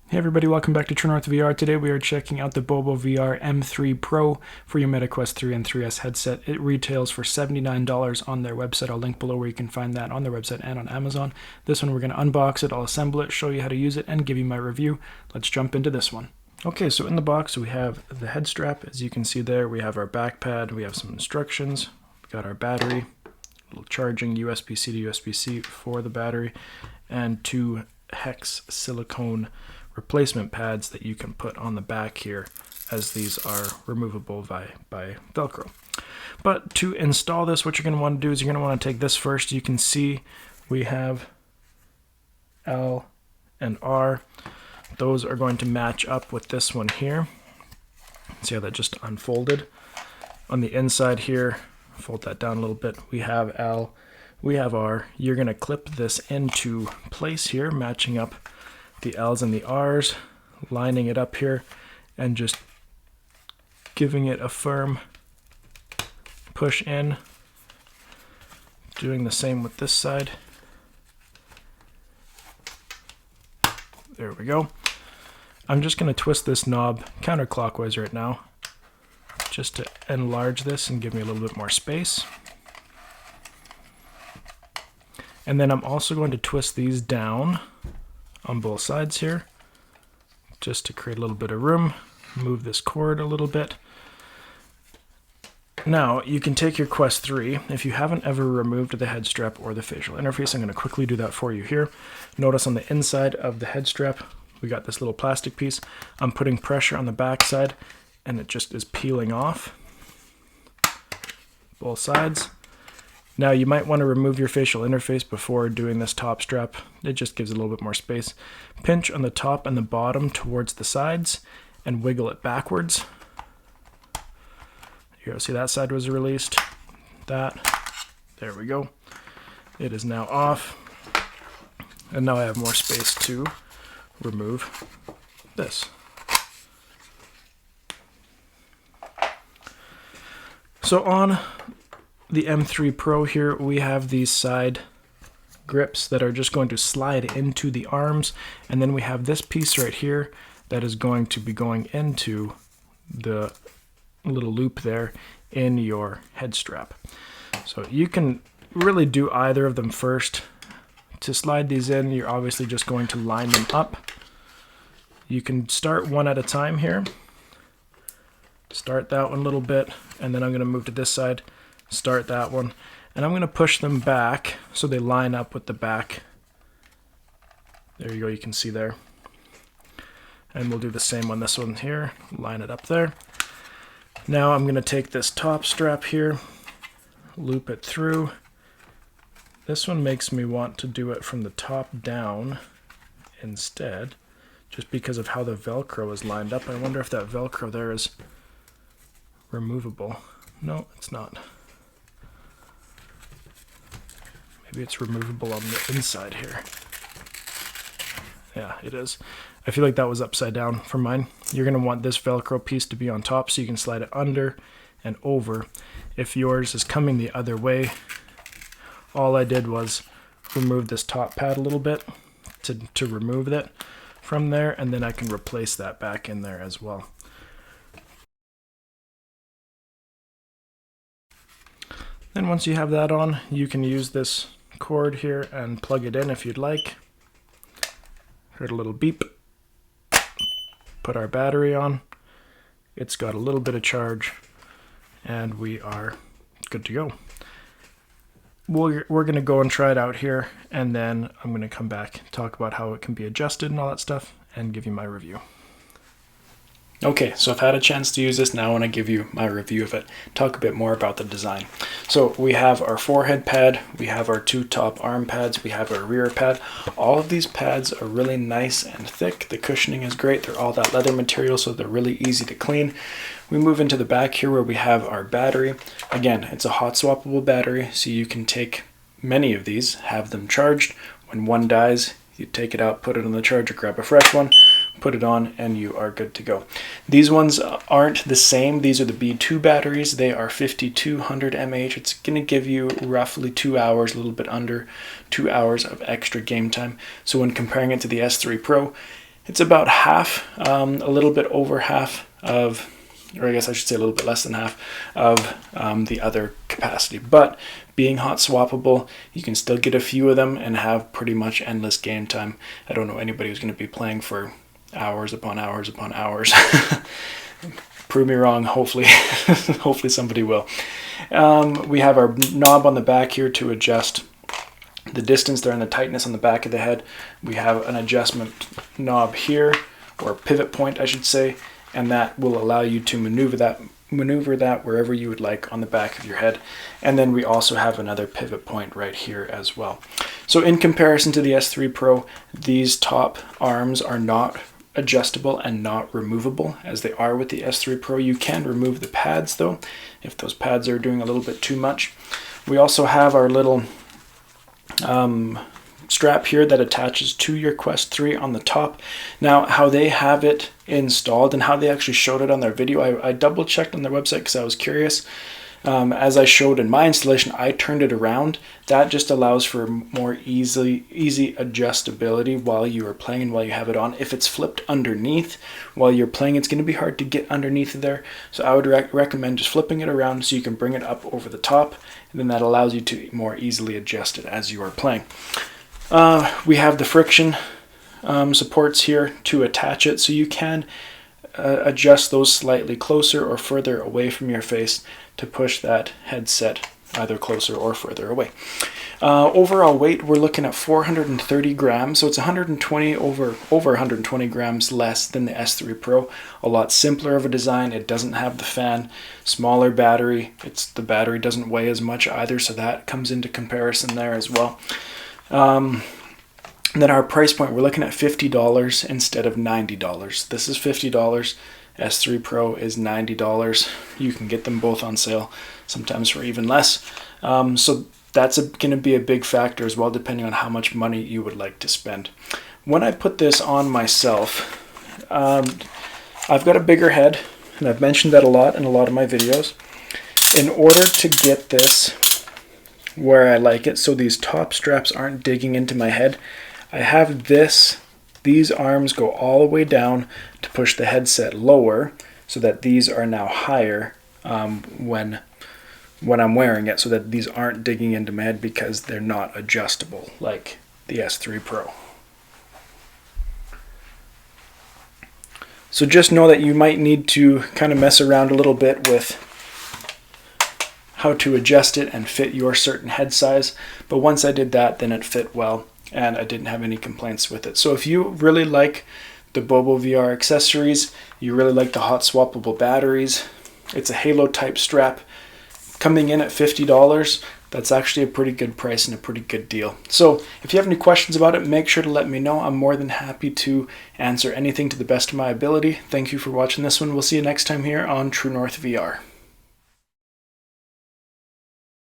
Hey everybody, welcome back to True North VR. Today we are checking out the Bobovr M3 Pro for your MetaQuest 3 and 3S headset. It retails for $79 on their website. I'll link below where you can find that on their website and on Amazon. This one we're going to unbox it, I'll assemble it, show you how to use it, and give you my review. Let's jump into this one. Okay, so in the box we have the head strap. As you can see there, we have our back pad, we have some instructions, we've got our battery, a little charging USB-C to USB-C for the battery, and two hex silicone replacement pads that you can put on the back here, as these are removable by Velcro. But to install this, what you're going to want to do is you're going to want to take this first. You can see we have L and R. Those are going to match up with this one here. See how that just unfolded? On the inside here, fold that down a little bit, we have L, we have R. You're going to clip this into place here, matching up the L's and the R's, lining it up here, and just giving it a firm push in. Doing the same with this side. There we go. I'm just going to twist this knob counterclockwise right now, just to enlarge this and give me a little bit more space. And then I'm also going to twist these down on both sides here, just to create a little bit of room. Move this cord a little bit. Now you can take your Quest 3. If you haven't ever removed the head strap or the facial interface, I'm going to quickly do that for you here. Notice on the inside of the head strap we got this little plastic piece. I'm putting pressure on the back side and it just is peeling off both sides. Now you might want to remove your facial interface before doing this top strap. It just gives it a little bit more space. Pinch on the top and the bottom towards the sides and wiggle it backwards. Here, see that side was released. That. There we go. It is now off. And now I have more space to remove this. So on the M3 Pro here, we have these side grips that are just going to slide into the arms, and then we have this piece right here that is going to be going into the little loop there in your head strap. So you can really do either of them first. To slide these in, you're obviously just going to line them up. You can start one at a time here. Start that one a little bit, and then I'm going to move to this side. Start that one, and I'm going to push them back so they line up with the back. There you go, you can see there. And we'll do the same on this one here, line it up there. Now I'm going to take this top strap here, loop it through. This one makes me want to do it from the top down instead, just because of how the Velcro is lined up. I wonder if that Velcro there is removable. No, it's not. Maybe it's removable on the inside here. Yeah, it is. I feel like that was upside down for mine. You're going to want this Velcro piece to be on top so you can slide it under and over. If yours is coming the other way, all I did was remove this top pad a little bit to remove that from there, and then I can replace that back in there as well. Then once you have that on, you can use this cord here and plug it in if you'd like. Heard a little beep. Put our battery on. It's got a little bit of charge, and we are good to go. We're going to go and try it out here, and then I'm going to come back, talk about how it can be adjusted and all that stuff, and give you my review. Okay, so I've had a chance to use this. Now I want to give you my review of it, talk a bit more about the design. So we have our forehead pad, we have our two top arm pads, we have our rear pad. All of these pads are really nice and thick. The cushioning is great. They're all that leather material, so they're really easy to clean. We move into the back here where we have our battery. Again, it's a hot swappable battery, so you can take many of these, have them charged. When one dies, you take it out, put it on the charger, grab a fresh one, put it on, and you are good to go. These ones aren't the same. These are the B2 batteries. They are 5200 mAh. It's going to give you roughly 2 hours, a little bit under 2 hours of extra game time. So when comparing it to the S3 Pro, It's about half, a little bit over half of, or I guess I should say a little bit less than half of the other capacity. But being hot swappable, you can still get a few of them and have pretty much endless game time. I don't know anybody who's going to be playing for hours upon hours upon hours. Prove me wrong, hopefully. Hopefully somebody will. We have our knob on the back here to adjust the distance there and the tightness on the back of the head. We have an adjustment knob here, or pivot point I should say, and that will allow you to maneuver that wherever you would like on the back of your head. And then we also have another pivot point right here as well. So in comparison to the S3 Pro, these top arms are not adjustable and not removable as they are with the S3 Pro. You can remove the pads though, if those pads are doing a little bit too much. We also have our little strap here that attaches to your Quest 3 on the top. Now, how they have it installed and how they actually showed it on their video, I double checked on their website because I was curious. As I showed in my installation, I turned it around. That just allows for more easy adjustability while you are playing and while you have it on. If it's flipped underneath while you're playing, it's going to be hard to get underneath there. So I would recommend just flipping it around so you can bring it up over the top, and then that allows you to more easily adjust it as you are playing. We have the friction supports here to attach it, so you can adjust those slightly closer or further away from your face to push that headset either closer or further away. Overall weight, we're looking at 430 grams, so it's 120 over 120 grams less than the S3 Pro. A lot simpler of a design. It doesn't have the fan, smaller battery. The battery doesn't weigh as much either, so that comes into comparison there as well. Then our price point, we're looking at $50 instead of $90. This is $50. S3 Pro is $90. You can get them both on sale, sometimes for even less. So that's going to be a big factor as well, depending on how much money you would like to spend. When I put this on myself, I've got a bigger head, and I've mentioned that a lot in a lot of my videos. In order to get this where I like it, so these top straps aren't digging into my head, I have these arms go all the way down to push the headset lower, so that these are now higher when I'm wearing it, so that these aren't digging into my head because they're not adjustable like the S3 Pro. So just know that you might need to kind of mess around a little bit with how to adjust it and fit your certain head size, but once I did that, then it fit well and I didn't have any complaints with it. So if you really like the Bobovr accessories, you really like the hot swappable batteries, it's a halo type strap coming in at $50. That's actually a pretty good price and a pretty good deal. So if you have any questions about it, make sure to let me know. I'm more than happy to answer anything to the best of my ability. Thank you for watching this one. We'll see you next time here on True North VR.